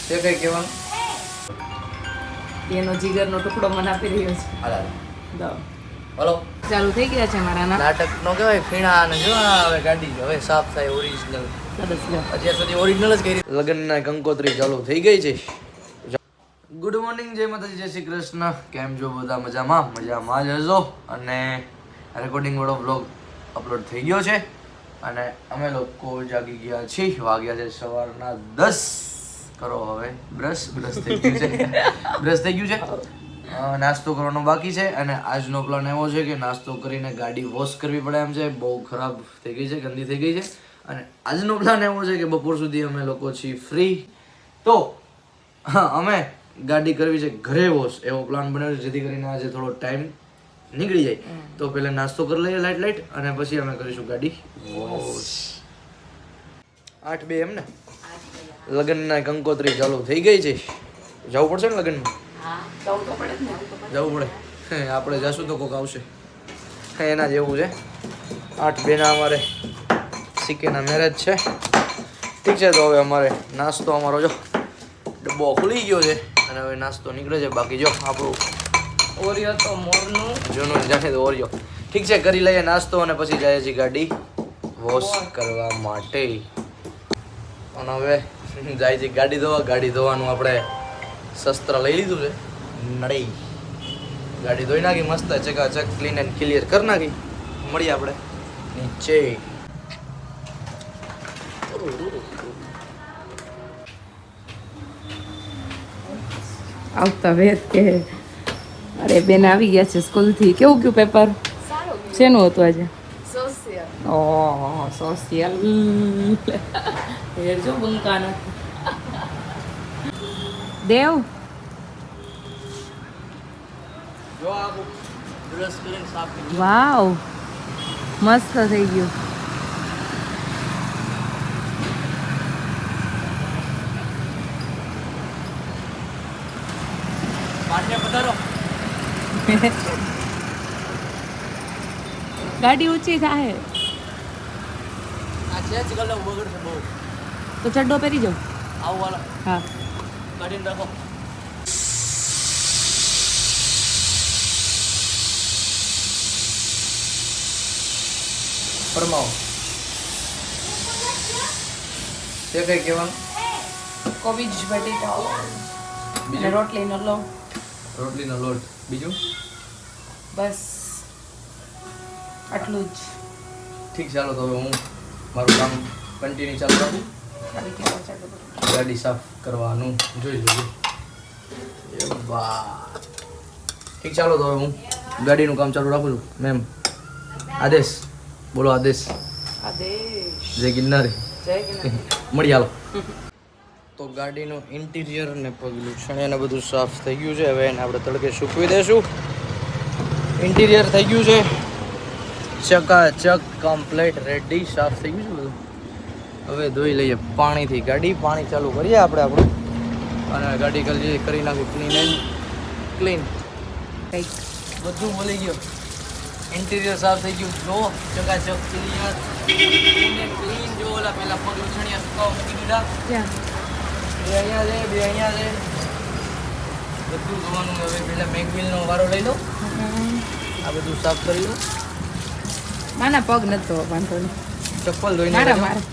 તે કઈ કહેવાનું? એનો જીગરનો ટુકડો મને આપી રહ્યો છે. હાલો દો. હલો ચાલુ થઈ ગયા છે મારા નાટક નો કહેવાય ફીણા અને જો આ હવે ગાડી હવે સાફ થાય ઓરિજિનલ. સરસ લો. અત્યાર સુધી ઓરિજિનલ જ કરી. લગ્નના કંકોત્રી ચાલુ થઈ ગઈ છે. ગુડ મોર્નિંગ, જય માતાજી, જય શ્રી કૃષ્ણ. કેમ છો બધા? મજામાં જ હશો. અને રેકોર્ડિંગ વાળો બ્લોગ અપલોડ થઈ ગયો છે અને અમે લોકો જાગી ગયા છીએ. વાગ્યા છે સવારના 10. કરો હવે બ્રશ થઈ ગયું છે. બ્રશ થઈ ગયું છે. નાસ્તો કરવાનો બાકી છે અને આજનો પ્લાન એવો છે કે નાસ્તો કરીને ગાડી વોશ કરવી પડે એમ છે. બહુ ખરાબ થઈ ગઈ છે, ગંદી થઈ ગઈ છે. અને આજનો પ્લાન એવો છે કે બપોર સુધી અમે લોકો છીએ ફ્રી, તો અમે ગાડી કરવી છે ઘરે વોશ. એવો પ્લાન બનાવ્યો છે જેથી કરીને આજે થોડો ટાઈમ નીકળી જાય. તો પહેલા નાસ્તો કરી લઈએ લાઈટ અને પછી અમે કરીશું ગાડી વોશ. 8:02 એમ ને? લગ્નના કંકોત્રી ચાલુ થઈ ગઈ છે. જવું પડશે ને લગ્નમાં? જવું પડે. આપણે જશું તો કોક આવશે. એના જેવું છે. 8:02 ના અમારે સિક્કેના મેરેજ છે. ઠીક છે, તો હવે અમારે નાસ્તો અમારો જો ડબ્બો ખુલી ગયો છે અને હવે નાસ્તો નીકળે છે. બાકી જો આપણું ઓરિયો તો મોરનું જૂનું જાણે તો ઓરિયો. ઠીક છે, કરી લઈએ નાસ્તો અને પછી જાય છે ગાડી વોશ કરવા માટે. અને હવે જાય છે ગાડી ધોવા. ગાડી ધોવાનું આપણે શસ્ત્ર લઈ લીધું છે. નડી ગાડી ધોઈ નાખી, મસ્ત ચકાચક ક્લીન એન્ડ ક્લિયર કરી નાખી. મળીએ આપણે નીચે. આવતા વેત કે અરે બેન આવી ગયા છે સ્કૂલથી. કેવું ગયું પેપર? શેનું હતું આજે? સોશિયલ. જો બંકાનો દેવ જો આ બ્રશ કરીને સાફ કરી. વાવ, મસ્ત થઈ ગયું. પાટે પધારો. ગાડી ઊંચી થાય આ ચેન્જ કરી લઉં, બગડશે બહુ. તો ચડ્ડો પહેરી જાઉં. આવું વાળા હા, કાઢીને રાખો. ફરમાવો. તે કઈ કહેવાનું? કોબીજ બટેટા બીજું? રોટલીનો લોટ. રોટલીનો લોટ. બીજું? બસ આટલું જ. ઠીક, ચાલો તો હવે હું મારું કામ કન્ટિન્યુ ચાલુ રાખું. ગાડી સાફ કરવાનું જોઈ લઈએ. ઠીક, ચાલો તો હવે હું ગાડીનું કામ ચાલુ રાખું છું. મેમ આદેશ બોલો. આદેશ. જય ગિરનારી. મળી હાલો. તો ગાડીનું ઇન્ટિરિયર ને પગલું છણિયા બધું સાફ થઈ ગયું છે. હવે એને આપણે તડકે સૂકવી દઈશું. ઇન્ટિરિયર થઈ ગયું છે ચકાચક, કમ્પ્લીટ રેડી, સાફ થઈ ગયું છે બધું. હવે ધોઈ લઈએ પાણીથી ગાડી. પાણી ચાલુ કરીએ આપણે આપણું અને ગાડી કરી નાખી ક્લીન એન્ડ ક્લીન. કંઈક બધું મળી ગયું. ઇન્ટિરિયર સાફ થઈ ગયું. જો ચકાચક ક્લિયર ક્લીન. જો ઓલા પહેલા પગલું છણિયા સુકાવા મૂકી દીધા. ક્યાં? બે અહીંયા છે, બે અહીંયા છે. બધું ધોવાનું. હવે પહેલાં મેગવિલનો વારો લઈ લો. આ બધું સાફ કરી લો. માના પગ નથી ધોવા, વાંધો નહીં. ચપ્પલ ધોઈને મારા લેજો. મારા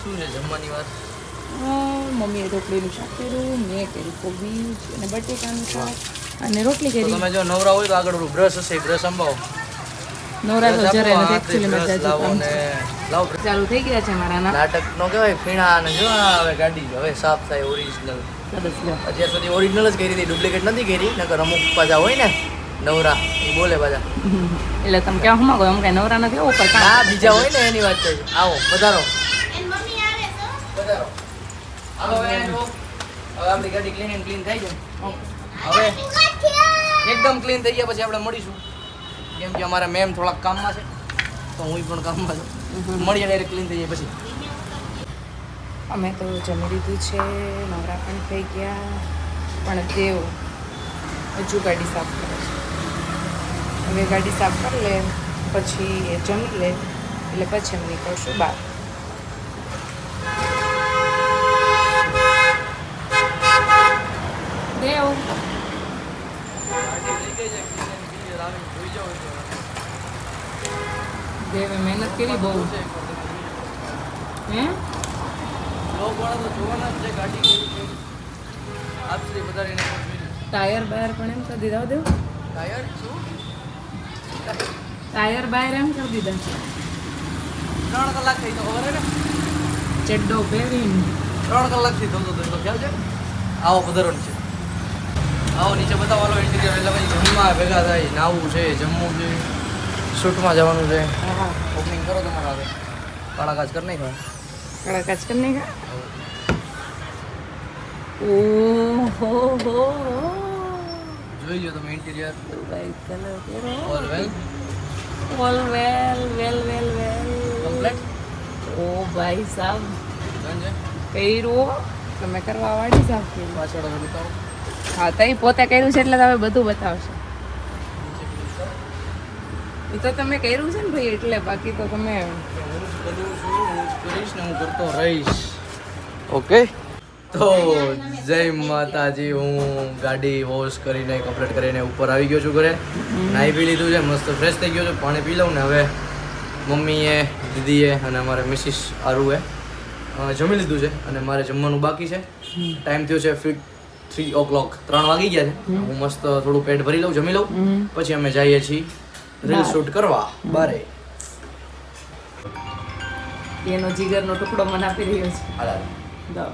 શું છે જમવાની વાત? મમ્મીએ રોટલીનું શાક કર્યું, મેં કર્યું કોબીજ અને બટેકાનું શાક અને રોટલી તો કરી. તમે જો નવરા હોય તો આગળ બ્રશ હશે, બ્રશ અંબાવો. નવરા તો બ્રશ જરાય આપો, નથી, હાથથી actually બ્રશ મજા લાવો જ ને લાવો. ચાલુ થઈ ગયા છે મારા નાટક નો કહેવાય ફીણા અને જો આ હવે ગાડી હવે સાફ થાય ઓરિજિનલ. સરસ લો. અત્યાર સુધી ઓરિજિનલ જ કરી હતી, ડુપ્લિકેટ નથી કરી. નકર અમુક પાછા હોય ને નવરા એ બોલે પાછા. એટલે તમે ક્યાં હું માંગો? એમ કઈ નવરા નથી. ઉપર આ બીજા હોય ને એની વાત છે. આવો પધારો પધારો. હાલો હવે જો હવે આપણી ગાડી ક્લીન એન્ડ ક્લીન થઈ જાય. હવે એકદમ ક્લીન થઈ ગયા પછી આપણે મળીશું. કેમ કે અમારા મેમ થોડાક કામમાં છે તો હું પણ કામમાં છું. મળીએ ડાયરેક્ટ ક્લીન થઈ જાય પછી. અમે તો જમી લીધું છે, નવરા પણ થઈ ગયા, પણ દેવ હજુ ગાડી સાફ કરે છે. હવે ગાડી સાફ કરી લે પછી એ જમી લે એટલે પછી અમે નીકળશું બહાર. દેવ ગાડી લઈ ગઈ છે ક્લિયર આવીને જોઈ જાવ તો દેવે મહેનત કરી બહુ હે લોક વાળા તો જોવાના જ છે ગાડી કેવી કેવી આપસરી વધારીને ટાયર બાયર પણ એમ કરી દીધા હો દેવ ટાયર શું ટાયર બાયર એમ કરી દીધા 3 કલાક થઈ તો ખબર હે ને ચડ્ડો પહેરીને 3 કલાકથી ધોતો તો એટલો ખ્યાલ છે આવો પધારવાનું છે આવો નીચે બતાવવાનો ઇન્ટિરિયર એટલે પછી જમવા ભેગા થાય નાવું છે જમવું છે શૂટમાં જવાનું છે હા ઓપનિંગ કરો તમારા હવે કાળા કાચ કરી નાખો કડા કાચ કરને કા ઓહો હો જોઈ લો તમે ઇન્ટિરિયર ભાઈ કલર કરો ઓલ વેલ ઓલ વેલ વેલ વેલ વેલ કમ્પ્લીટ ઓ ભાઈ સાહેબ ડન છે કર્યું તમે કરવા વાળી સાહેબ કર્યું પાછળ હવે બતાવો હા તઈ પોતે કર્યું છે એટલે તમે બધું બતાવશો એ તો તમે કર્યું છે ને ભાઈ એટલે બાકી તો તમે હું જ કરું છું હું જ કરીશ ને હું કરતો રહીશ ઓકે તો જય માતાજી હું ગાડી વોશ કરીને કમ્પ્લીટ કરીને ઉપર આવી ગયો છું ઘરે નાહી પી લીધું છે મસ્ત ફ્રેશ થઈ ગયો છું પાણી પી લઉં ને હવે મમ્મીએ દીદીએ અને અમારે મિસિસ આરુએ જમી લીધું છે અને મારે જમવાનું બાકી છે ટાઈમ થયો છે 3 o'clock 3 વાગી ગયા છે હું મસ્ત થોડું પેટ ભરી લઉં જમી લઉં પછી અમે જઈએ છીએ રીલ શૂટ કરવા બારે એનો જીગરનો ટુકડો મને આપી રહ્યો છે હાલ દો